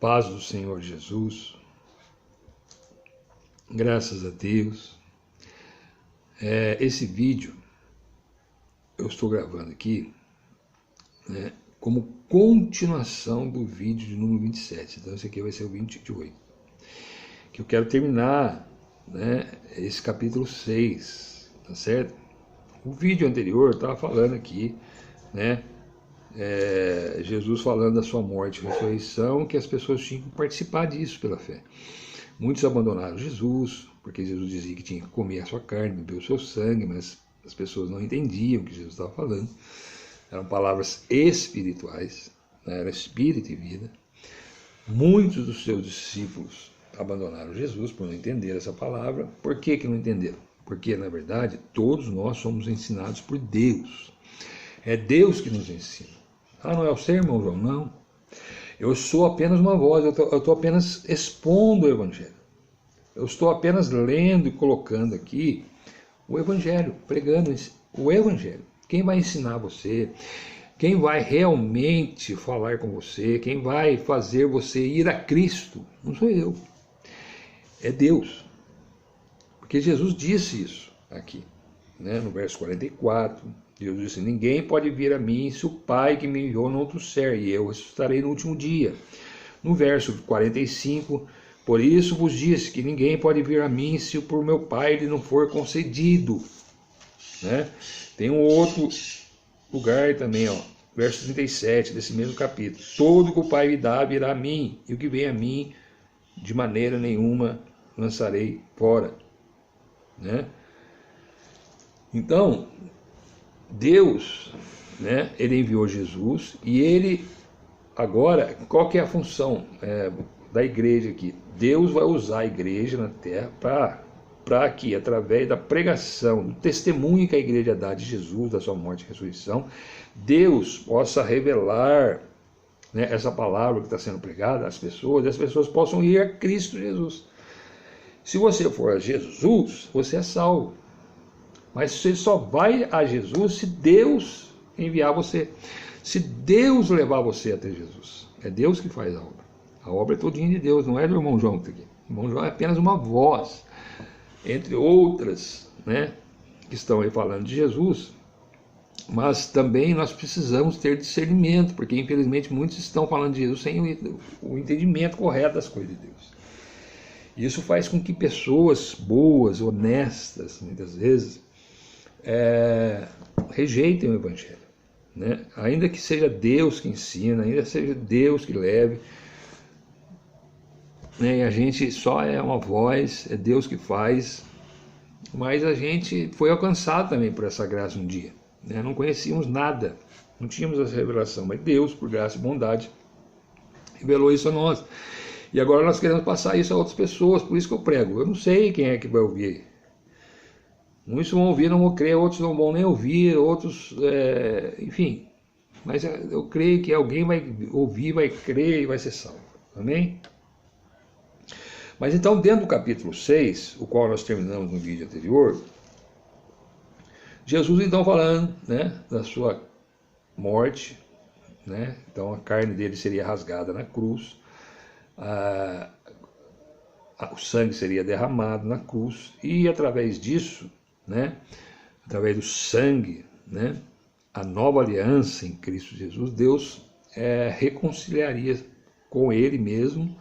Paz do Senhor Jesus, graças a Deus. Esse vídeo eu estou gravando aqui, né, como continuação do vídeo de número 27. Então esse aqui vai ser o 28, que eu quero terminar, né, esse capítulo 6, tá certo? O vídeo anterior estava falando aqui, né, Jesus falando da sua morte e ressurreição, que as pessoas tinham que participar disso pela fé. Muitos abandonaram Jesus, porque Jesus dizia que tinha que comer a sua carne, beber o seu sangue, mas as pessoas não entendiam o que Jesus estava falando. Eram palavras espirituais, né? Era espírito e vida. Muitos dos seus discípulos abandonaram Jesus por não entender essa palavra. Por que não entenderam? Porque, na verdade, todos nós somos ensinados por Deus. É Deus que nos ensina. Não é o seu, irmão João? Não. Eu sou apenas uma voz, eu estou apenas expondo o Evangelho. Eu estou apenas lendo e colocando aqui o Evangelho, pregando o Evangelho. Quem vai ensinar você, quem vai realmente falar com você, quem vai fazer você ir a Cristo, não sou eu, é Deus. Porque Jesus disse isso aqui, né, no verso 44, Jesus disse: ninguém pode vir a mim se o Pai que me enviou não trouxer, e eu ressuscitarei no último dia. No verso 45, por isso vos disse que ninguém pode vir a mim se por meu Pai ele não for concedido. Né? Tem um outro lugar também, verso 37 desse mesmo capítulo. Todo que o Pai me dá virá a mim, e o que vem a mim, de maneira nenhuma lançarei fora. Né? Então, Deus, né, ele enviou Jesus, e ele, agora, qual que é a função da igreja aqui? Deus vai usar a igreja na terra para que, através da pregação, do testemunho que a igreja dá de Jesus, da sua morte e ressurreição, Deus possa revelar, né, essa palavra que está sendo pregada às pessoas, e as pessoas possam ir a Cristo Jesus. Se você for a Jesus, você é salvo. Mas você só vai a Jesus se Deus enviar você. Se Deus levar você até Jesus. É Deus que faz a obra. A obra é todinha de Deus, não é do irmão João que está aqui. O irmão João é apenas uma voz, entre outras, né, que estão aí falando de Jesus. Mas também nós precisamos ter discernimento, porque infelizmente muitos estão falando de Jesus sem o entendimento correto das coisas de Deus. Isso faz com que pessoas boas, honestas, muitas vezes, rejeitem o Evangelho, né? Ainda que seja Deus que ensina, ainda seja Deus que leve, né? E a gente só é uma voz, é Deus que faz, mas a gente foi alcançado também por essa graça um dia, né? Não conhecíamos nada, não tínhamos essa revelação, mas Deus, por graça e bondade, revelou isso a nós. E agora nós queremos passar isso a outras pessoas, por isso que eu prego. Eu não sei quem é que vai ouvir. Muitos vão ouvir, não vão crer, outros não vão nem ouvir, outros, enfim. Mas eu creio que alguém vai ouvir, vai crer e vai ser salvo. Amém? Mas então, dentro do capítulo 6, o qual nós terminamos no vídeo anterior, Jesus então falando, né, da sua morte, né? Então a carne dele seria rasgada na cruz, o sangue seria derramado na cruz, e através disso, né, através do sangue, né, a nova aliança em Cristo Jesus, Deus reconciliaria com Ele mesmo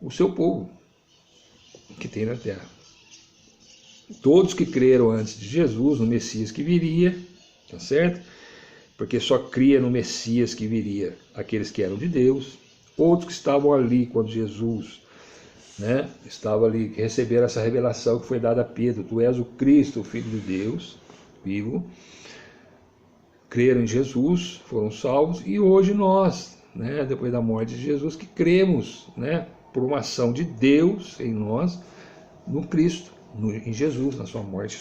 o seu povo que tem na terra. Todos que creram antes de Jesus, no Messias que viria, tá certo? Porque só cria no Messias que viria aqueles que eram de Deus. Outros que estavam ali quando Jesus, né, estava ali, que receberam essa revelação que foi dada a Pedro: tu és o Cristo, o Filho de Deus vivo. Creram em Jesus, foram salvos, e hoje nós, né, depois da morte de Jesus, que cremos, né, por uma ação de Deus em nós, no Cristo, em Jesus, na sua morte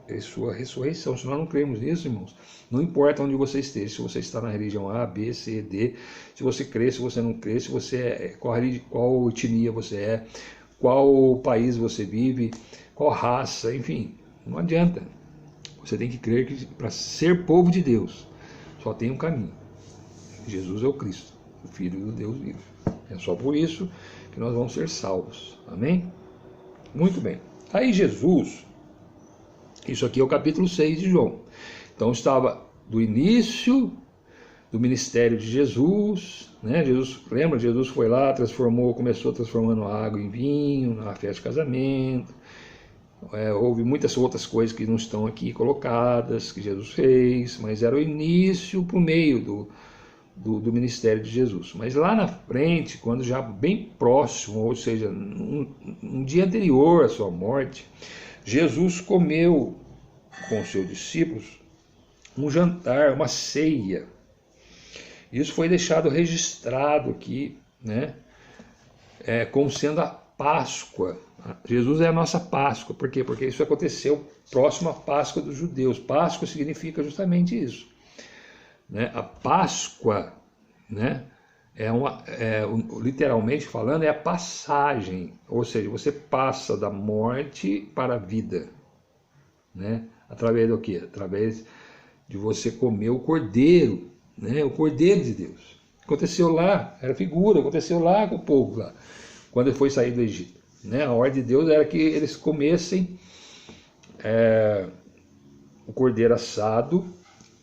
e sua ressurreição. Se nós não cremos nisso, irmãos, não importa onde você esteja, se você está na religião A, B, C, D, se você crê, se você não crê, se você qual etnia você é, qual país você vive, qual raça, enfim, não adianta. Você tem que crer que para ser povo de Deus só tem um caminho. Jesus é o Cristo, o Filho do Deus vivo. É só por isso que nós vamos ser salvos. Amém? Muito bem. Aí Jesus, isso aqui é o capítulo 6 de João. Então estava do início do ministério de Jesus, né? Lembra? Jesus foi lá, começou transformando água em vinho, na festa de casamento. Houve muitas outras coisas que não estão aqui colocadas, que Jesus fez, mas era o início para o meio do ministério de Jesus. Mas lá na frente, quando já bem próximo, ou seja, um dia anterior à sua morte, Jesus comeu com seus discípulos um jantar, uma ceia. Isso foi deixado registrado aqui, né, como sendo a Páscoa. Jesus é a nossa Páscoa. Por quê? Porque isso aconteceu próximo à Páscoa dos judeus. Páscoa significa justamente isso, né? A Páscoa, né, literalmente falando, é a passagem. Ou seja, você passa da morte para a vida, né? Através do quê? Através de você comer o cordeiro, né? O cordeiro de Deus. Aconteceu lá, era figura, aconteceu lá com o povo, lá, quando ele foi sair do Egito. Né? A ordem de Deus era que eles comessem o cordeiro assado,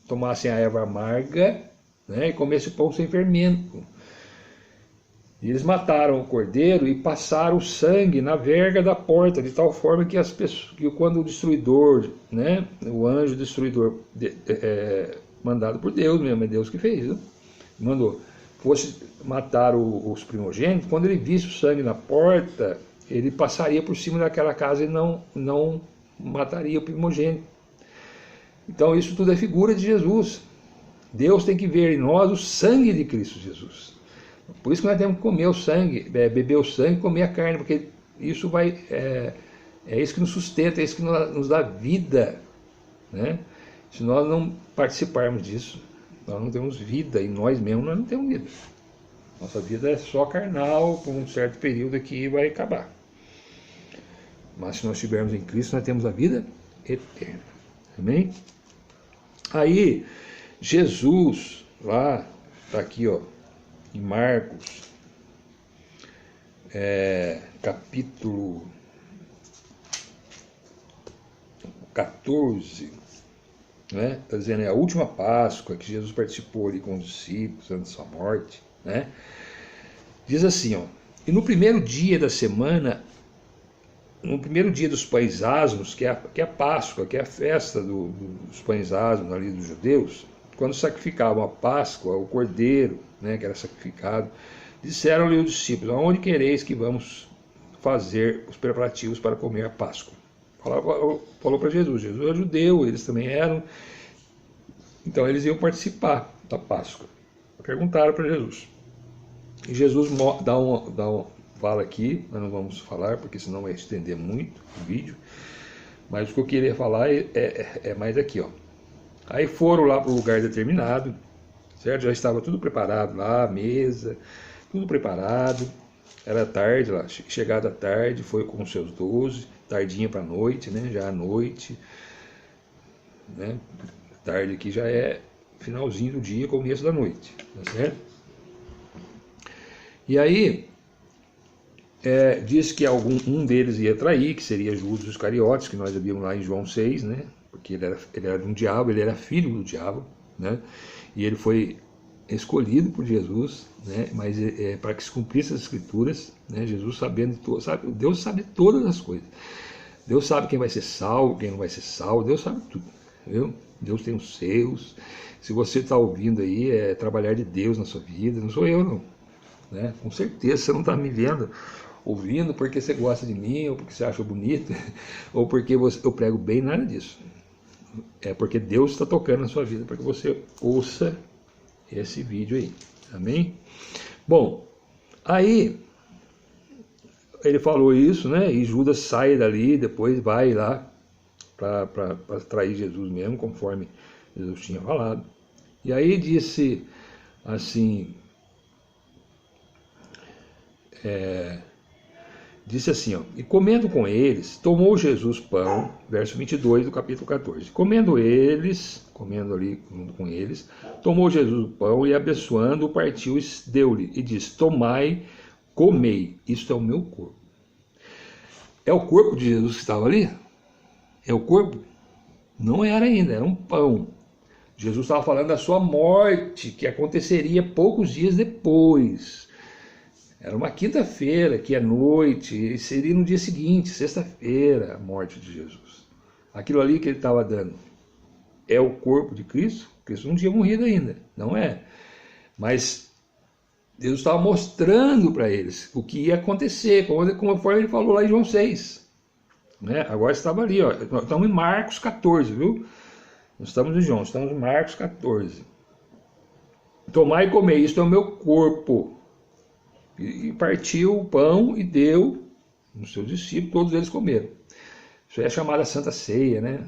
tomassem a erva amarga, né? E comessem o pão sem fermento. E eles mataram o cordeiro e passaram o sangue na verga da porta, de tal forma que as pessoas, que quando o destruidor, né, o anjo destruidor, mandado por Deus mesmo, é Deus que fez, né? Mandou, fosse matar os primogênitos, quando ele visse o sangue na porta, ele passaria por cima daquela casa e não mataria o primogênito. Então isso tudo é figura de Jesus. Deus tem que ver em nós o sangue de Cristo Jesus. Por isso que nós temos que comer o sangue, beber o sangue e comer a carne, porque isso é isso que nos sustenta, é isso que nos dá vida, né? Se nós não participarmos disso, nós não temos vida, e nós mesmos nós não temos vida. Nossa vida é só carnal, por um certo período aqui vai acabar. Mas se nós estivermos em Cristo, nós temos a vida eterna. Amém? Aí, Jesus, lá, está aqui, ó, em Marcos, capítulo 14, né? Está dizendo, é a última Páscoa que Jesus participou ali com os discípulos antes da sua morte, né? Diz assim, ó, e no primeiro dia da semana, no primeiro dia dos pães asmos, que é a Páscoa, que é a festa dos pães asmos ali dos judeus, quando sacrificavam a Páscoa, o cordeiro, né, que era sacrificado, disseram-lhe os discípulos, aonde quereis que vamos fazer os preparativos para comer a Páscoa? Falou para Jesus, Jesus é judeu, eles também eram, então eles iam participar da Páscoa. Perguntaram para Jesus. E Jesus fala aqui, nós não vamos falar, porque senão vai estender muito o vídeo, mas o que eu queria falar é mais aqui, ó. Aí foram lá para o lugar determinado, certo? Já estava tudo preparado lá, a mesa, tudo preparado, era tarde lá, chegada à tarde, foi com os seus 12, tardinha para a noite, né? Já à noite, né? Tarde aqui já é finalzinho do dia, começo da noite, tá certo? E aí, diz que um deles ia trair, que seria Judas Iscariotes, que nós vimos lá em João 6, né? Porque ele era um diabo, ele era filho do diabo, né? E ele foi escolhido por Jesus, né? Mas para que se cumprisse as escrituras, né? Jesus Deus sabe todas as coisas. Deus sabe quem vai ser salvo, quem não vai ser salvo, Deus sabe tudo, viu? Deus tem os seus. Se você está ouvindo aí, é trabalhar de Deus na sua vida, não sou eu não, né? Com certeza você não está me vendo, ouvindo porque você gosta de mim, ou porque você acha bonito, ou porque eu prego bem, nada disso. É porque Deus está tocando na sua vida para que você ouça esse vídeo aí. Amém? Bom, aí ele falou isso, né? E Judas sai dali, depois vai lá para trair Jesus mesmo, conforme Jesus tinha falado. E aí disse assim, disse assim, ó, e comendo com eles, tomou Jesus pão, verso 22 do capítulo 14. Comendo ali junto com eles, tomou Jesus o pão e abençoando, partiu e deu-lhe, e disse, tomai, comei, isto é o meu corpo. É o corpo de Jesus que estava ali? É o corpo? Não era ainda, era um pão. Jesus estava falando da sua morte, que aconteceria poucos dias depois. Era uma quinta-feira, que é noite, e seria no dia seguinte, sexta-feira, a morte de Jesus. Aquilo ali que ele estava dando é o corpo de Cristo? Cristo não tinha morrido ainda, não é? Mas Deus estava mostrando para eles o que ia acontecer, conforme ele falou lá em João 6. Né? Agora estava ali, ó, nós estamos em Marcos 14, viu? Nós estamos em João, estamos em Marcos 14. Tomai e comei, isto é o meu corpo. E partiu o pão e deu nos seus discípulos, todos eles comeram. Isso é chamada Santa Ceia, né?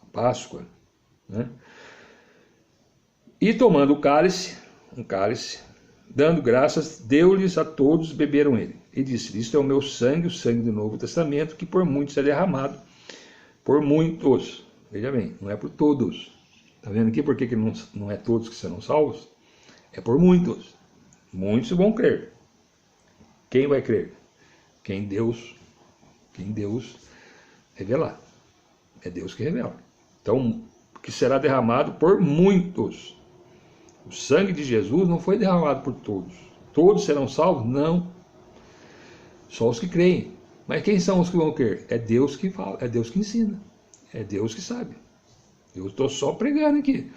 A Páscoa. Né? E tomando o cálice, um cálice, dando graças, deu-lhes a todos, beberam ele. E disse, isto é o meu sangue, o sangue do Novo Testamento, que por muitos é derramado. Por muitos. Veja bem, não é por todos. Está vendo aqui por que não é todos que serão salvos? É por muitos. Muitos vão crer. Quem vai crer? Quem Deus revelar. É Deus que revela. Então, que será derramado por muitos. O sangue de Jesus não foi derramado por todos. Todos serão salvos? Não. Só os que creem. Mas quem são os que vão crer? É Deus que fala, é Deus que ensina. É Deus que sabe. Eu estou só pregando aqui.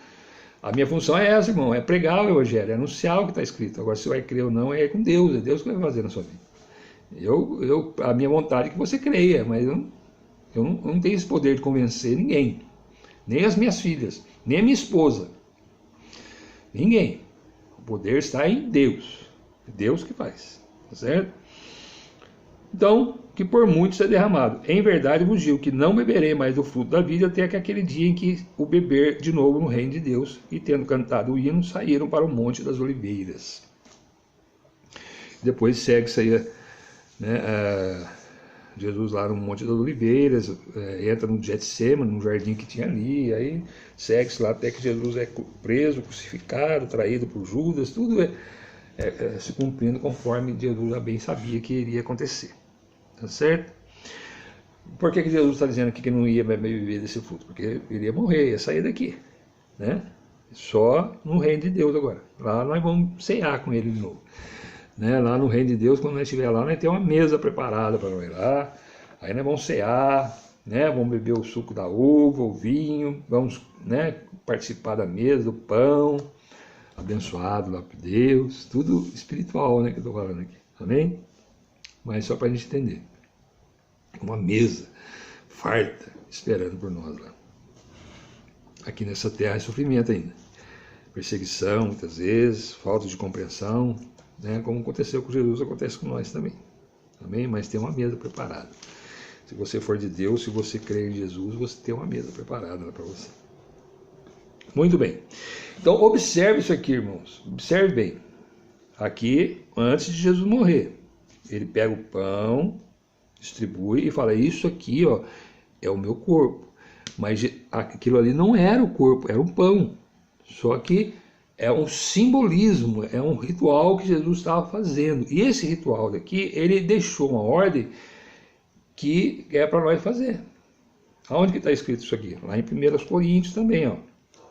A minha função é essa, irmão, é pregar o evangelho, é anunciar o que está escrito. Agora, se vai crer ou não, é com Deus, é Deus que vai fazer na sua vida. A minha vontade é que você creia, mas eu não tenho esse poder de convencer ninguém, nem as minhas filhas, nem a minha esposa, ninguém. O poder está em Deus, é Deus que faz, tá certo? Então, que por muitos é derramado. Em verdade vos digo que não beberei mais do fruto da vida até que aquele dia em que o beber de novo no reino de Deus. E tendo cantado o hino, saíram para o Monte das Oliveiras. Depois segue isso aí, né, Jesus lá no Monte das Oliveiras, entra no Getsêmani, no jardim que tinha ali, aí segue-se lá até que Jesus é preso, crucificado, traído por Judas, tudo se cumprindo conforme Jesus já bem sabia que iria acontecer. Tá certo? Por que Jesus está dizendo aqui que não ia beber desse fruto? Porque ele iria morrer, ia sair daqui. Né? Só no reino de Deus agora. Lá nós vamos cear com ele de novo. Né? Lá no reino de Deus, quando nós estiver lá, nós temos uma mesa preparada para nós lá. Aí nós vamos cear, né? Vamos beber o suco da uva, o vinho, vamos, né, participar da mesa, do pão, abençoado lá por Deus. Tudo espiritual, né, que eu estou falando aqui. Amém? Mas só para a gente entender. Uma mesa farta esperando por nós lá. Aqui nessa terra é sofrimento ainda. Perseguição, muitas vezes, falta de compreensão, né? Como aconteceu com Jesus, acontece com nós também. Amém? Mas tem uma mesa preparada. Se você for de Deus, se você crer em Jesus, você tem uma mesa preparada para você. Muito bem. Então, observe isso aqui, irmãos. Observe bem. Aqui, antes de Jesus morrer, ele pega o pão, distribui e fala, isso aqui, ó, é o meu corpo. Mas aquilo ali não era o corpo, era um pão. Só que é um simbolismo, é um ritual que Jesus estava fazendo. E esse ritual daqui, ele deixou uma ordem que é para nós fazer. Aonde que está escrito isso aqui? Lá em 1 Coríntios também, ó.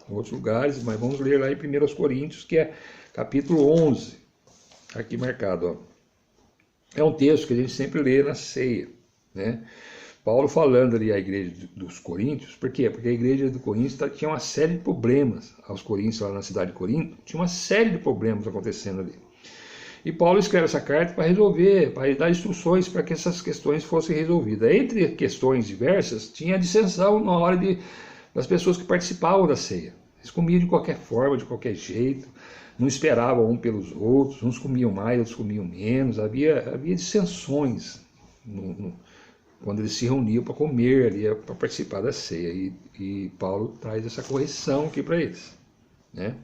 Em outros lugares, mas vamos ler lá em 1 Coríntios, que é capítulo 11. Aqui marcado, ó. É um texto que a gente sempre lê na ceia, né? Paulo falando ali à igreja dos Coríntios, por quê? Porque a igreja do Coríntios tinha uma série de problemas, aos Coríntios lá na cidade de Corinto, tinha uma série de problemas acontecendo ali. E Paulo escreve essa carta para resolver, para dar instruções para que essas questões fossem resolvidas. Entre questões diversas, tinha dissensão na hora das pessoas que participavam da ceia. Eles comiam de qualquer forma, de qualquer jeito, não esperavam um pelos outros, uns comiam mais, outros comiam menos, havia dissensões quando eles se reuniam para comer ali, para participar da ceia, e Paulo traz essa correção aqui para eles. Né?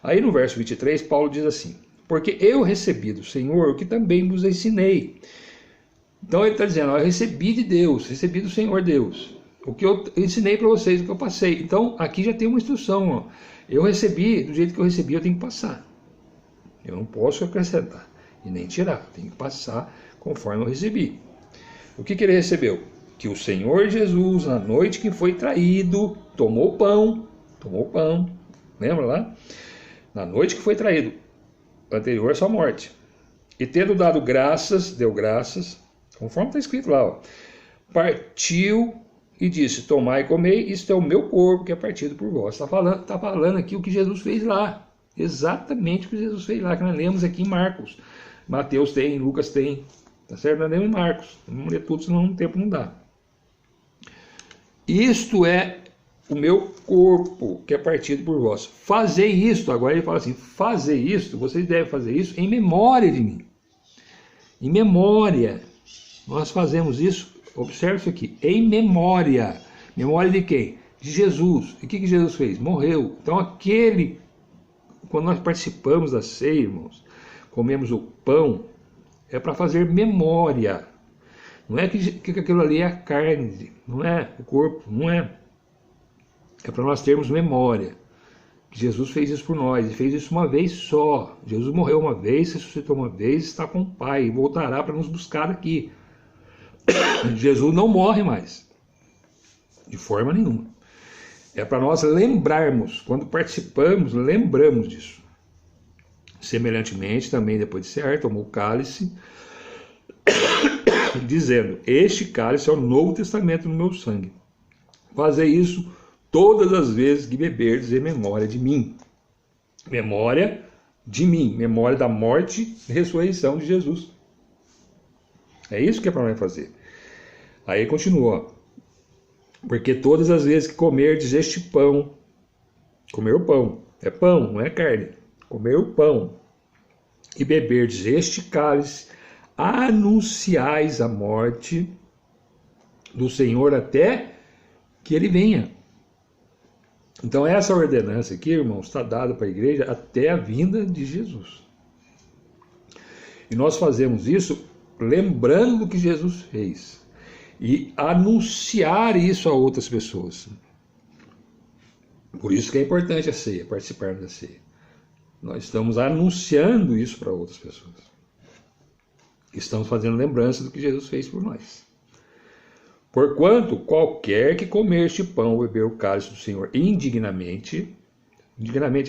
Aí no verso 23, Paulo diz assim, porque eu recebi do Senhor o que também vos ensinei, Então ele está dizendo, eu recebi de Deus, recebi do Senhor Deus. O que eu ensinei para vocês, o que eu passei. Então aqui já tem uma instrução. Ó. Eu recebi, do jeito que eu recebi, eu tenho que passar. Eu não posso acrescentar e nem tirar. Eu tenho que passar conforme eu recebi. O que ele recebeu? Que o Senhor Jesus, na noite que foi traído, tomou pão. Lembra lá? Na noite que foi traído, anterior à sua morte. E tendo dado graças, deu graças, conforme está escrito lá, ó, partiu e disse, tomai e comei, isto é o meu corpo que é partido por vós. Está falando aqui o que Jesus fez lá. Exatamente o que Jesus fez lá, que nós lemos aqui em Marcos. Mateus tem, Lucas tem. Tá certo? Nós lemos em Marcos. Vamos ler tudo, senão o tempo não dá. Isto é o meu corpo que é partido por vós. Fazei isto. Agora ele fala assim, fazei isto, vocês devem fazer isso em memória de mim. Em memória. Nós fazemos isso, observe isso aqui, em memória. Memória de quem? De Jesus. E o que Jesus fez? Morreu. Então quando nós participamos da ceia, irmãos, comemos o pão, é para fazer memória. Não é que aquilo ali é a carne, não é o corpo, não é. É para nós termos memória. Jesus fez isso por nós, e fez isso uma vez só. Jesus morreu uma vez, ressuscitou uma vez, está com o Pai, e voltará para nos buscar aqui. Jesus não morre mais, de forma nenhuma. É para nós lembrarmos, quando participamos, lembramos disso. Semelhantemente, também depois de cear, tomou o cálice, dizendo, este cálice é o Novo Testamento no meu sangue. Fazei isso todas as vezes que beberdes em memória de mim. Memória de mim, memória da morte e ressurreição de Jesus. É isso que é para nós fazer. Aí continua, porque todas as vezes que comerdes este pão, comer o pão, é pão, não é carne, comer o pão, e beberdes este cálice, anunciais a morte do Senhor até que ele venha. Então essa ordenança aqui, irmãos, está dada para a igreja até a vinda de Jesus. E nós fazemos isso lembrando do que Jesus fez. E anunciar isso a outras pessoas. Por isso que é importante a ceia, participarmos da ceia. Nós estamos anunciando isso para outras pessoas. Estamos fazendo lembrança do que Jesus fez por nós. Porquanto, qualquer que comer este pão ou beber o cálice do Senhor indignamente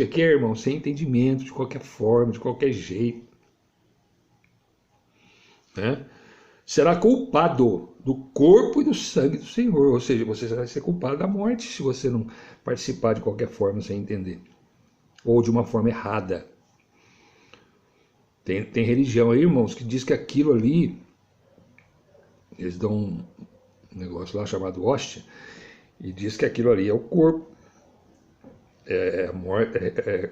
aqui, irmão, sem entendimento, de qualquer forma, de qualquer jeito, né? Será culpado do corpo e do sangue do Senhor. Ou seja, você vai ser culpado da morte se você não participar de qualquer forma sem entender. Ou de uma forma errada. Tem religião aí, irmãos, que diz que aquilo ali, eles dão um negócio lá chamado hóstia, e diz que aquilo ali é o corpo. É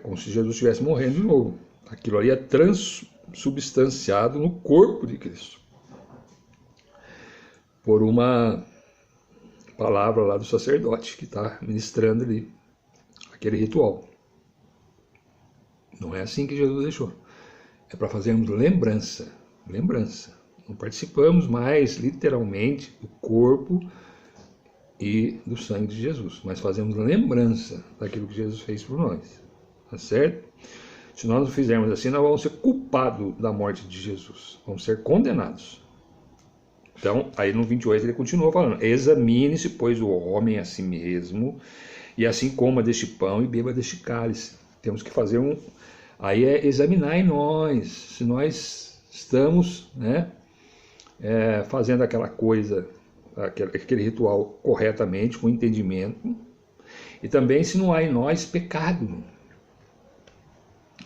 como se Jesus estivesse morrendo de novo. Aquilo ali é transubstanciado no corpo de Cristo. Por uma palavra lá do sacerdote que está ministrando ali aquele ritual. Não é assim que Jesus deixou. É para fazermos lembrança. Não participamos mais, literalmente, do corpo e do sangue de Jesus, mas fazemos lembrança daquilo que Jesus fez por nós. Tá certo? Se nós não fizermos assim, nós vamos ser culpados da morte de Jesus. Vamos ser condenados. Então, aí no 28 ele continua falando, examine-se, pois, o homem a si mesmo, e assim coma deste pão e beba deste cálice. Temos que fazer aí é examinar em nós, se nós estamos, né, fazendo aquela coisa, aquele ritual corretamente, com entendimento, e também se não há em nós pecado.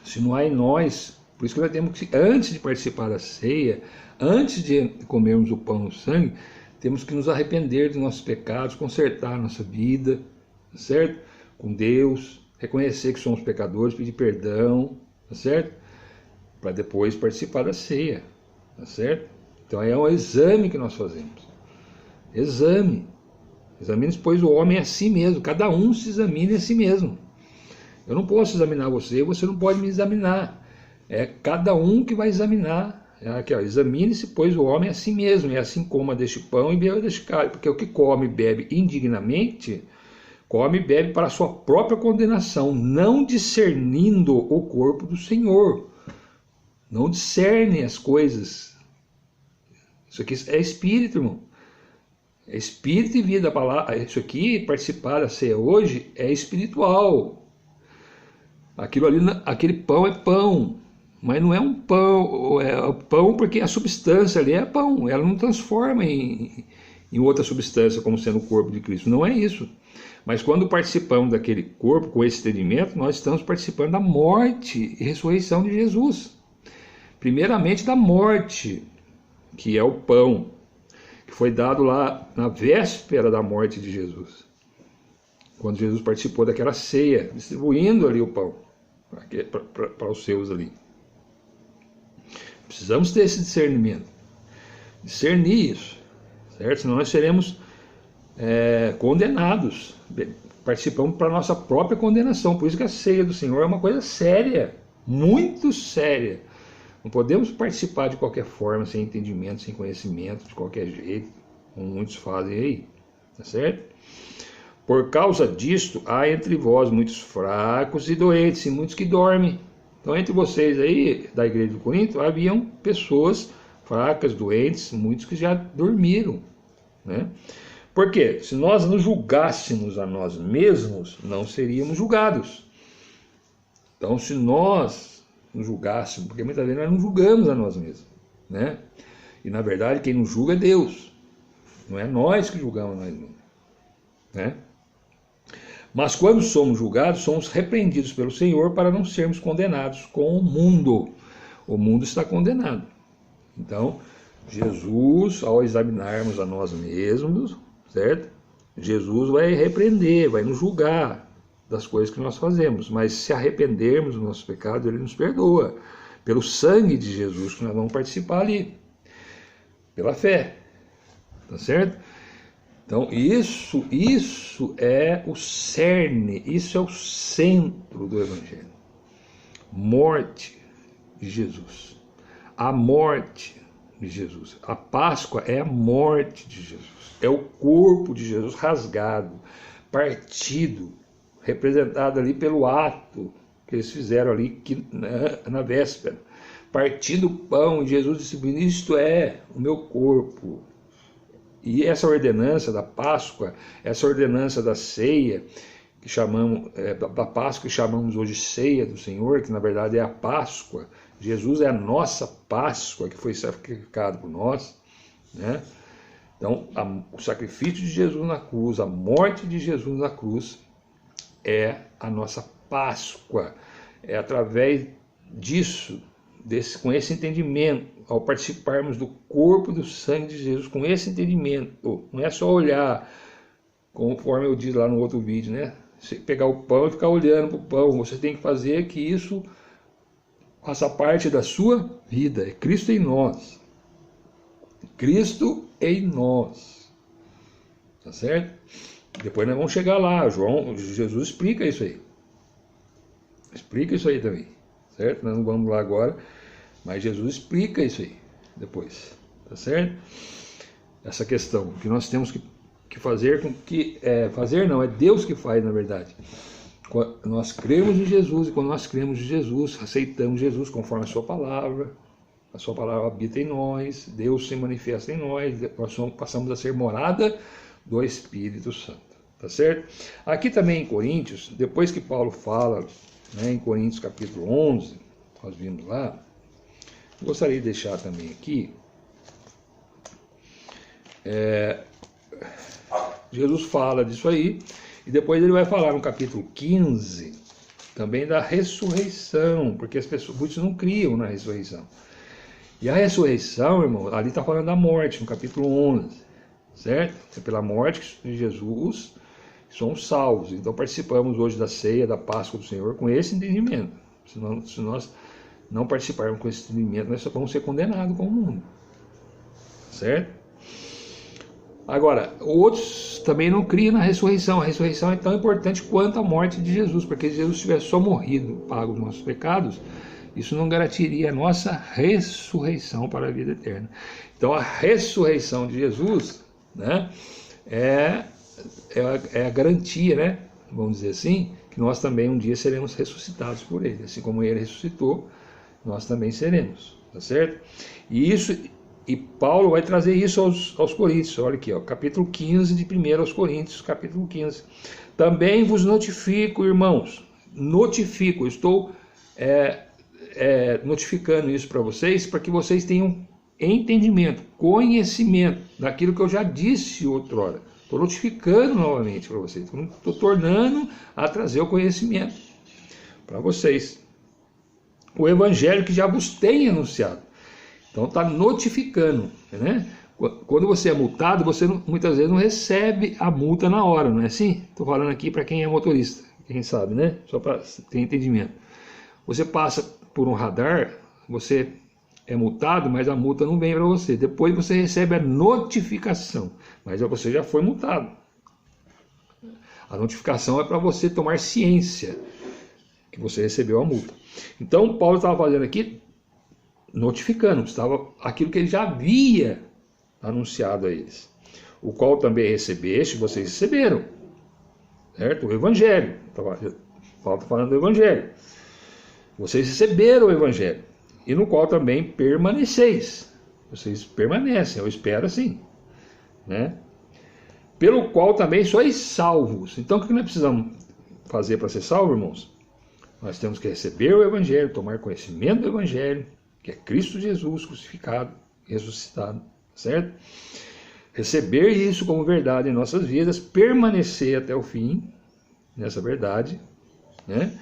Se não há em nós, por isso que nós temos que, antes de participar da ceia, antes de comermos o pão e o sangue, temos que nos arrepender dos nossos pecados, consertar a nossa vida, certo? Com Deus, reconhecer que somos pecadores, pedir perdão, tá certo? Para depois participar da ceia, tá certo? Então é um exame que nós fazemos. Exame. Examine-se, pois, o homem a si mesmo. Cada um se examine a si mesmo. Eu não posso examinar você, você não pode me examinar. É cada um que vai examinar Aqui, ó, examine-se, pois, o homem a si mesmo, e assim coma deste pão e beba deste cálice, porque o que come e bebe indignamente, come e bebe para a sua própria condenação, não discernindo o corpo do Senhor. Não discerne as coisas. Isso aqui é espírito, irmão. É espírito e vida. Isso aqui, participar da ceia hoje, é espiritual. Aquilo ali, aquele pão é pão. Mas não é um pão, é pão porque a substância ali é pão. Ela não transforma em outra substância como sendo o corpo de Cristo. Não é isso. Mas quando participamos daquele corpo com esse entendimento, nós estamos participando da morte e ressurreição de Jesus. Primeiramente da morte, que é o pão, que foi dado lá na véspera da morte de Jesus. Quando Jesus participou daquela ceia, distribuindo ali o pão para os seus ali. Precisamos ter esse discernimento. Discernir isso, certo? Senão nós seremos condenados. Participamos para a nossa própria condenação. Por isso que a ceia do Senhor é uma coisa séria, muito séria. Não podemos participar de qualquer forma, sem entendimento, sem conhecimento, de qualquer jeito, como muitos fazem aí, tá certo? Por causa disto, há entre vós muitos fracos e doentes, e muitos que dormem. Então, entre vocês aí, da igreja de Corinto, haviam pessoas fracas, doentes, muitos que já dormiram, né? Por quê? Se nós nos julgássemos a nós mesmos, não seríamos julgados. Então, se nós nos julgássemos, porque muitas vezes nós não julgamos a nós mesmos, né? E na verdade quem nos julga é Deus, não é nós que julgamos nós mesmos, né? Mas quando somos julgados, somos repreendidos pelo Senhor para não sermos condenados com o mundo. O mundo está condenado. Então, Jesus, ao examinarmos a nós mesmos, certo? Jesus vai repreender, vai nos julgar das coisas que nós fazemos, mas se arrependermos dos nossos pecados, Ele nos perdoa, pelo sangue de Jesus que nós vamos participar ali, pela fé, tá certo? Então isso é o cerne, isso é o centro do Evangelho. Morte de Jesus, a morte de Jesus, a Páscoa é a morte de Jesus, é o corpo de Jesus rasgado, partido, representado ali pelo ato que eles fizeram ali na véspera, partindo o pão, Jesus distribuindo, isto é o meu corpo. E essa ordenança da Páscoa, essa ordenança da ceia, que chamamos, da Páscoa que chamamos hoje ceia do Senhor, que na verdade é a Páscoa, Jesus é a nossa Páscoa, que foi sacrificado por nós, né? Então, o sacrifício de Jesus na cruz, a morte de Jesus na cruz, é a nossa Páscoa. É através disso, com esse entendimento, ao participarmos do corpo e do sangue de Jesus, com esse entendimento, não é só olhar, conforme eu disse lá no outro vídeo, né? Você pegar o pão e ficar olhando para o pão, você tem que fazer que isso faça parte da sua vida. É Cristo em nós. Cristo em nós. Tá certo? Depois nós vamos chegar lá, Jesus explica isso aí. Explica isso aí também, certo? Nós não vamos lá agora, mas Jesus explica isso aí depois, tá certo? Essa questão que nós temos que fazer com que... fazer não, é Deus que faz, na verdade. Nós cremos em Jesus, e quando nós cremos em Jesus, aceitamos Jesus conforme a sua palavra habita em nós, Deus se manifesta em nós, nós passamos a ser morada do Espírito Santo, tá certo? Aqui também em Coríntios, depois que Paulo fala, né, em Coríntios capítulo 11, nós vimos lá, gostaria de deixar também aqui, Jesus fala disso aí, e depois ele vai falar no capítulo 15, também da ressurreição, porque as pessoas, muitos não criam na ressurreição. E a ressurreição, irmão, ali está falando da morte, no capítulo 11, certo? É pela morte de Jesus que somos salvos. Então participamos hoje da ceia, da Páscoa do Senhor, com esse entendimento. Se nós não participarmos com esse entendimento, nós só vamos ser condenados com o mundo, certo? Agora, outros também não criam na ressurreição. A ressurreição é tão importante quanto a morte de Jesus, porque se Jesus tivesse só morrido, pago os nossos pecados, isso não garantiria a nossa ressurreição para a vida eterna. Então a ressurreição de Jesus, né, é a garantia, né, vamos dizer assim, que nós também um dia seremos ressuscitados por ele. Assim como ele ressuscitou, nós também seremos, tá certo? E Paulo vai trazer isso aos Coríntios. Olha aqui, ó, capítulo 15 de 1 aos Coríntios, capítulo 15. Também vos notifico, irmãos, estou notificando isso para vocês, para que vocês tenham entendimento, conhecimento daquilo que eu já disse outrora. Estou notificando novamente para vocês, estou tornando a trazer o conhecimento para vocês. O evangelho que já vos tem anunciado. Então está notificando, né? Quando você é multado, você muitas vezes não recebe a multa na hora, não é assim? Estou falando aqui para quem é motorista, quem sabe, né? Só para ter entendimento. Você passa por um radar, você é multado, mas a multa não vem para você. Depois você recebe a notificação, mas você já foi multado. A notificação é para você tomar ciência que você recebeu a multa. Então Paulo estava fazendo aqui, notificando, estava aquilo que ele já havia anunciado a eles, o qual também recebeste, vocês receberam, certo? O evangelho. Paulo está falando do evangelho. Vocês receberam o evangelho, e no qual também permaneceis. Vocês permanecem, eu espero assim, né? Pelo qual também sois salvos. Então o que nós precisamos fazer para ser salvos, irmãos? Nós temos que receber o evangelho, tomar conhecimento do evangelho, que é Cristo Jesus crucificado, ressuscitado, certo? Receber isso como verdade em nossas vidas, permanecer até o fim nessa verdade, né?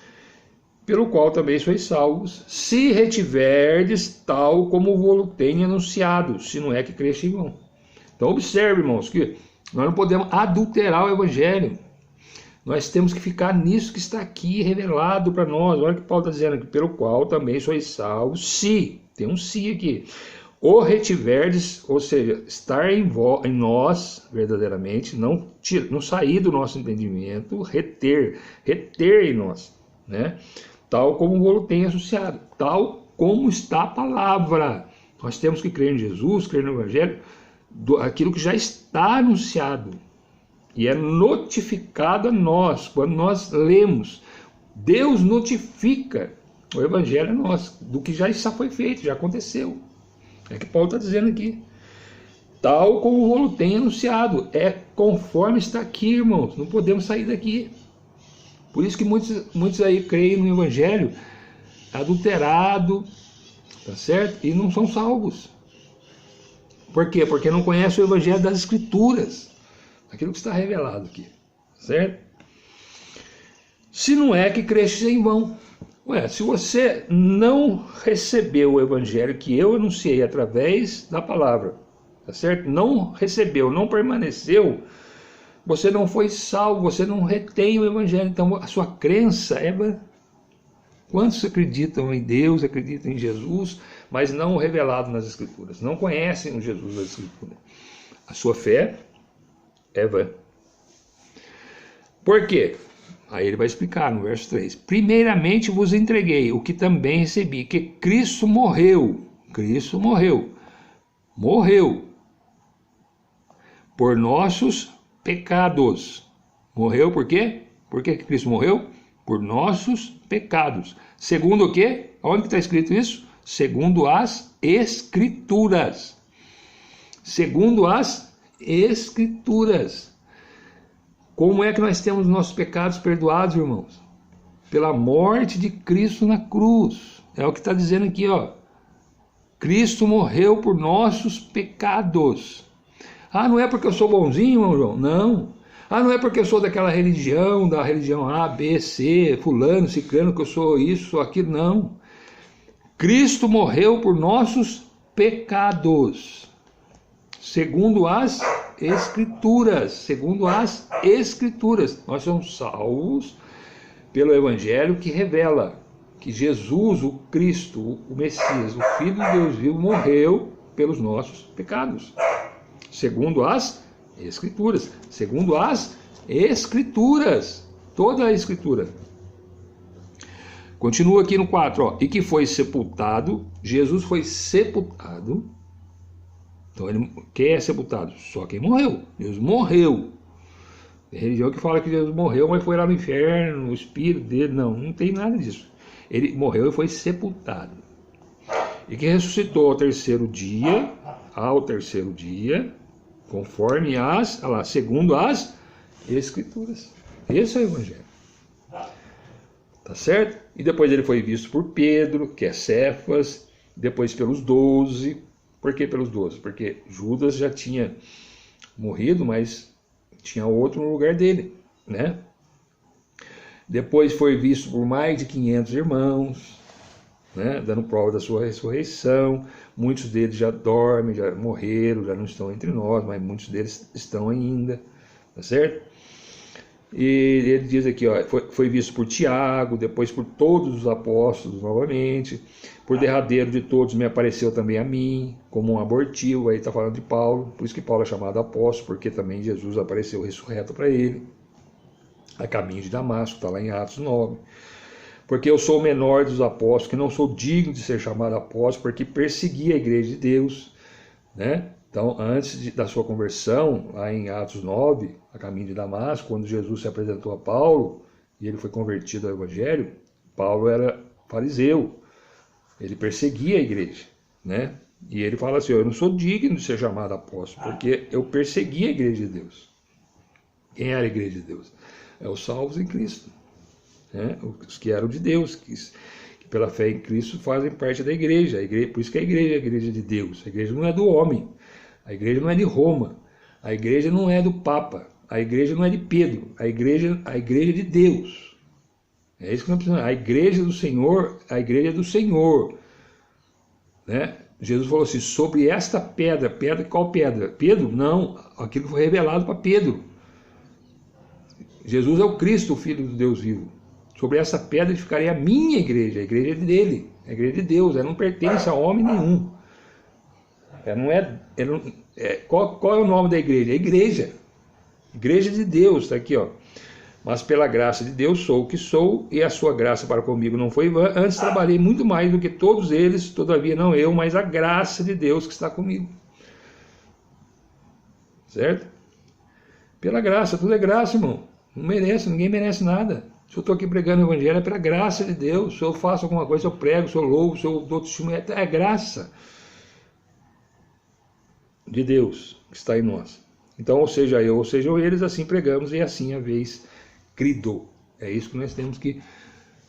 Pelo qual também sois salvos, se retiverdes tal como vos tem anunciado, se não é que creste em vão. Então observe, irmãos, que nós não podemos adulterar o evangelho. Nós temos que ficar nisso que está aqui revelado para nós. Olha o que Paulo está dizendo aqui, pelo qual também sois salvos, se, tem um se aqui, o retiverdes, ou seja, estar em nós verdadeiramente, não sair do nosso entendimento, reter em nós, né? Tal como o vos tem associado, tal como está a palavra. Nós temos que crer em Jesus, crer no evangelho, aquilo que já está anunciado. E é notificado a nós, quando nós lemos. Deus notifica o evangelho a nós, do que já foi feito, já aconteceu. É que Paulo está dizendo aqui. Tal como o tem anunciado. É conforme está aqui, irmãos. Não podemos sair daqui. Por isso que muitos aí creem no evangelho adulterado, tá certo? E não são salvos. Por quê? Porque não conhecem o evangelho das escrituras. Aquilo que está revelado aqui, certo? Se não é que cresces em vão. Ué, se você não recebeu o evangelho que eu anunciei através da palavra, tá certo? Não recebeu, não permaneceu, você não foi salvo, você não retém o evangelho. Então a sua crença é vã. Quantos acreditam em Deus, acreditam em Jesus, mas não revelado nas escrituras, não conhecem o Jesus das escrituras? A sua fé é vã. Por quê? Aí ele vai explicar no verso 3. Primeiramente vos entreguei o que também recebi, que Cristo morreu. Cristo morreu. Morreu por nossos pecados. Morreu por quê? Por que Cristo morreu? Por nossos pecados. Segundo o quê? Onde está escrito isso? Segundo as Escrituras. Segundo as Escrituras. Como é que nós temos nossos pecados perdoados, irmãos? Pela morte de Cristo na cruz. É o que está dizendo aqui, ó. Cristo morreu por nossos pecados. Ah, não é porque eu sou bonzinho, irmão João? Não. Ah, não é porque eu sou daquela religião, da religião A, B, C, fulano, ciclano, que eu sou isso, sou aquilo. Não. Cristo morreu por nossos pecados. Segundo as Escrituras. Segundo as Escrituras. Nós somos salvos pelo Evangelho que revela que Jesus, o Cristo, o Messias, o Filho de Deus vivo, morreu pelos nossos pecados. Segundo as Escrituras. Segundo as Escrituras. Toda a Escritura. Continua aqui no 4, ó. E que foi sepultado, Jesus foi sepultado. Então, quem é sepultado? Só quem morreu. Jesus morreu. Tem religião que fala que Jesus morreu, mas foi lá no inferno, o espírito dele. Não, não tem nada disso. Ele morreu e foi sepultado. E que ressuscitou ao terceiro dia, conforme segundo as Escrituras. Esse é o Evangelho. Tá certo? E depois ele foi visto por Pedro, que é Cefas, depois pelos 12. Por que pelos 12? Porque Judas já tinha morrido, mas tinha outro no lugar dele, né? Depois foi visto por mais de 500 irmãos, né? Dando prova da sua ressurreição. Muitos deles já dormem, já morreram, já não estão entre nós, mas muitos deles estão ainda, tá certo? E ele diz aqui, ó, foi visto por Tiago, depois por todos os apóstolos novamente, por derradeiro de todos me apareceu também a mim, como um abortivo. Aí está falando de Paulo, por isso que Paulo é chamado apóstolo, porque também Jesus apareceu ressurreto para ele, a caminho de Damasco, está lá em Atos 9. Porque eu sou o menor dos apóstolos, que não sou digno de ser chamado apóstolo, porque persegui a igreja de Deus, né? Então, antes da sua conversão, lá em Atos 9, a caminho de Damasco, quando Jesus se apresentou a Paulo, e ele foi convertido ao Evangelho, Paulo era fariseu, ele perseguia a igreja, né? E ele fala assim, eu não sou digno de ser chamado apóstolo, porque eu persegui a igreja de Deus. Quem era a igreja de Deus? É os salvos em Cristo, né? Os que eram de Deus, que pela fé em Cristo fazem parte da igreja. Por isso que a igreja de Deus. A igreja não é do homem, a igreja não é de Roma, a igreja não é do Papa, a igreja não é de Pedro, a igreja é de Deus. É isso que nós precisamos. A igreja do Senhor, a igreja do Senhor, né? Jesus falou assim, sobre esta pedra, qual pedra? Pedro? Não, aquilo que foi revelado para Pedro. Jesus é o Cristo, o Filho do Deus vivo. Sobre essa pedra edificarei a minha igreja, a igreja dele, a igreja de Deus, ela não pertence a homem nenhum. Qual é o nome da igreja? A igreja de Deus, está aqui, ó. Mas pela graça de Deus sou o que sou, e a sua graça para comigo não foi vã. Antes trabalhei muito mais do que todos eles, todavia não eu, mas a graça de Deus que está comigo. Certo? Pela graça, tudo é graça, irmão. Não merece, ninguém merece nada. Se eu estou aqui pregando o Evangelho, é pela graça de Deus. Se eu faço alguma coisa, se eu prego, se eu louvo, se eu dou testemunho, é graça de Deus que está em nós. Então, ou seja eu, ou sejam eles, assim pregamos e assim a vez crido. É isso que nós temos que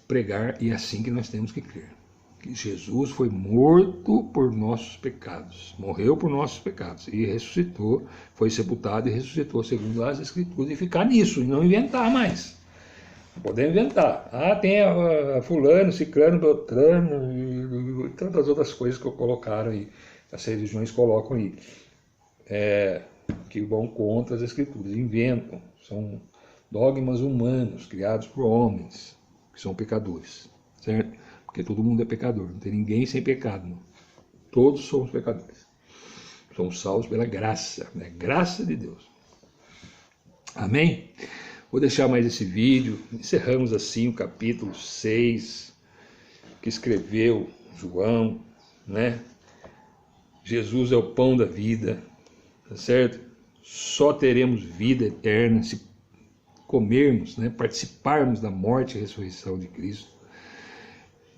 pregar e é assim que nós temos que crer. Que Jesus foi morto por nossos pecados, morreu por nossos pecados e ressuscitou, foi sepultado e ressuscitou segundo as Escrituras, e ficar nisso e não inventar mais. Não podemos inventar. Tem a fulano, ciclano, beltrano e tantas outras coisas que colocaram aí, as religiões colocam aí, que vão contra as Escrituras, inventam, são dogmas humanos criados por homens que são pecadores, certo? Porque todo mundo é pecador, não tem ninguém sem pecado, não. Todos somos pecadores, somos salvos pela graça, né? Graça de Deus. Amém? Vou deixar mais esse vídeo. Encerramos assim o capítulo 6, que escreveu João, né? Jesus é o pão da vida, tá certo? Só teremos vida eterna se comermos, né? Participarmos da morte e ressurreição de Cristo.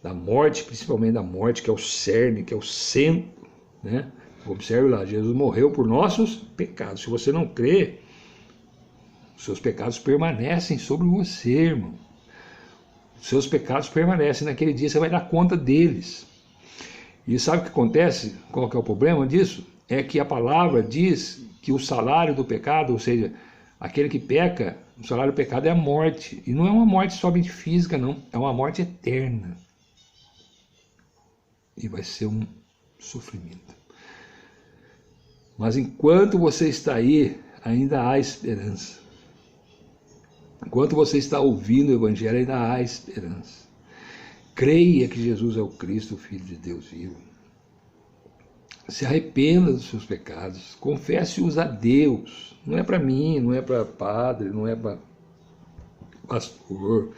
Da morte, principalmente da morte, que é o cerne, que é o centro, né? Observe lá, Jesus morreu por nossos pecados. Se você não crê, seus pecados permanecem sobre você, irmão. Seus pecados permanecem. Naquele dia você vai dar conta deles. E sabe o que acontece? Qual que é o problema disso? É que a palavra diz que o salário do pecado, ou seja, aquele que peca, o salário do pecado é a morte. E não é uma morte somente física, não. É uma morte eterna. E vai ser um sofrimento. Mas enquanto você está aí, ainda há esperança. Enquanto você está ouvindo o Evangelho, ainda há esperança. Creia que Jesus é o Cristo, o Filho de Deus vivo. Se arrependa dos seus pecados. Confesse-os a Deus. Não é para mim, não é para padre, não é para pastor.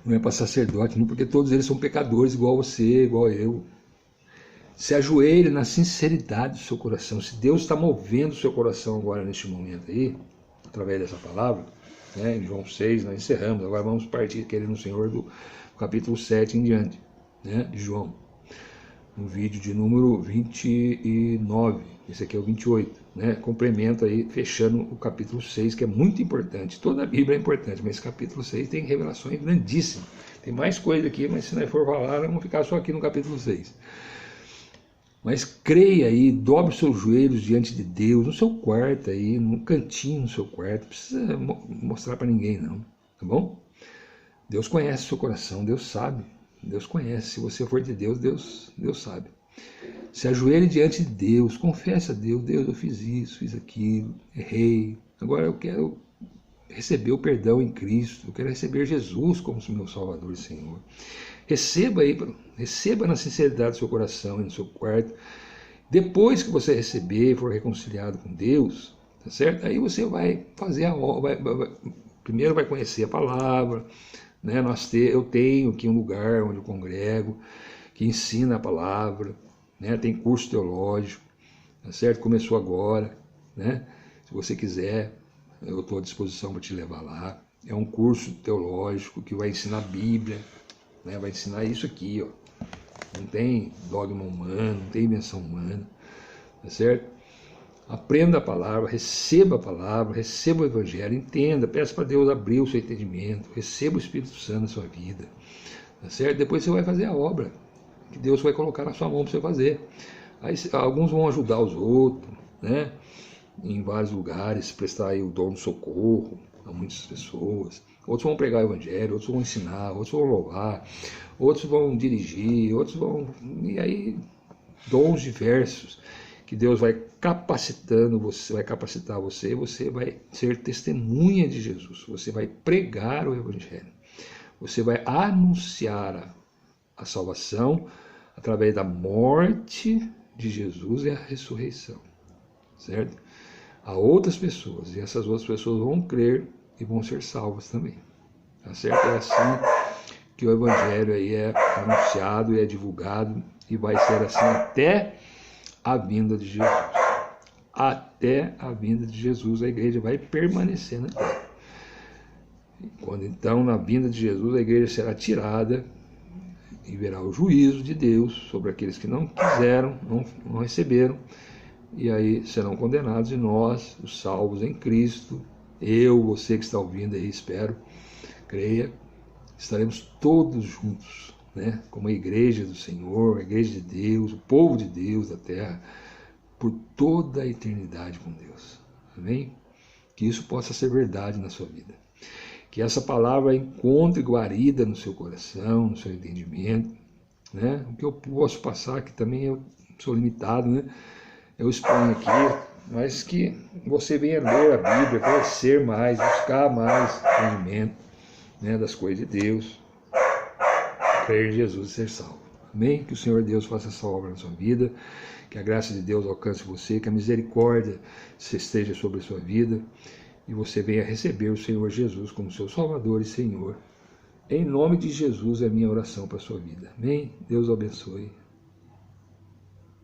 não é para sacerdote, não, porque todos eles são pecadores, igual você, igual eu. Se ajoelhe na sinceridade do seu coração. Se Deus está movendo o seu coração agora, neste momento aí, através dessa palavra, né, em João 6, nós encerramos. Agora vamos partir, querendo o Senhor, do capítulo 7 em diante, né, de João. No vídeo de número 29, esse aqui é o 28, né, complemento aí, fechando o capítulo 6, que é muito importante. Toda a Bíblia é importante, mas esse capítulo 6 tem revelações grandíssimas. Tem mais coisa aqui, mas se nós for falar, nós vamos ficar só aqui no capítulo 6. Mas creia aí, dobre os seus joelhos diante de Deus, no seu quarto aí, no cantinho do seu quarto, não precisa mostrar para ninguém não, tá bom? Deus conhece o seu coração, Deus sabe, Deus conhece, se você for de Deus, Deus sabe. Se ajoelhe diante de Deus, confesse a Deus, Deus, eu fiz isso, fiz aquilo, errei, agora eu quero receber o perdão em Cristo, eu quero receber Jesus como meu Salvador e Senhor. Receba na sinceridade do seu coração e no seu quarto. Depois que você receber e for reconciliado com Deus, tá certo? Aí você vai fazer a obra, primeiro vai conhecer a palavra, né? Eu tenho aqui um lugar onde eu congrego, que ensina a palavra, né? Tem curso teológico, tá certo? Começou agora, né? Se você quiser, eu estou à disposição para te levar lá. É um curso teológico que vai ensinar a Bíblia, né? Vai ensinar isso aqui, ó. Não tem dogma humano, não tem invenção humana, tá certo? Aprenda a palavra, receba o Evangelho, entenda, peça para Deus abrir o seu entendimento, receba o Espírito Santo na sua vida, tá certo? Depois você vai fazer a obra que Deus vai colocar na sua mão para você fazer. Aí alguns vão ajudar os outros, né? Em vários lugares, prestar aí o dom do socorro a muitas pessoas. Outros vão pregar o Evangelho, outros vão ensinar, outros vão louvar, outros vão dirigir, outros vão... E aí, dons diversos que Deus vai capacitando você, vai capacitar você, e você vai ser testemunha de Jesus, você vai pregar o Evangelho, você vai anunciar a salvação através da morte de Jesus e a ressurreição, certo? A outras pessoas, e essas outras pessoas vão crer e vão ser salvas também, tá certo? É assim que o Evangelho aí é anunciado e é divulgado, e vai ser assim até a vinda de Jesus. Até a vinda de Jesus, a igreja vai permanecer na terra. Quando então, na vinda de Jesus, a igreja será tirada e verá o juízo de Deus sobre aqueles que não quiseram, não receberam, e aí serão condenados, e nós, os salvos em Cristo, eu, você que está ouvindo aí, espero, creia, estaremos todos juntos, né, como a igreja do Senhor, a igreja de Deus, o povo de Deus da terra, por toda a eternidade com Deus. Amém? Que isso possa ser verdade na sua vida. Que essa palavra encontre guarida no seu coração, no seu entendimento, né? O que eu posso passar, que também eu sou limitado, né? Eu exponho aqui, mas que você venha ler a Bíblia, conhecer mais, buscar mais entendimento, né, das coisas de Deus, crer em Jesus e ser salvo. Amém? Que o Senhor Deus faça essa obra na sua vida, que a graça de Deus alcance você, que a misericórdia esteja sobre a sua vida, e você venha receber o Senhor Jesus como seu Salvador e Senhor. Em nome de Jesus é a minha oração para a sua vida. Amém? Deus abençoe.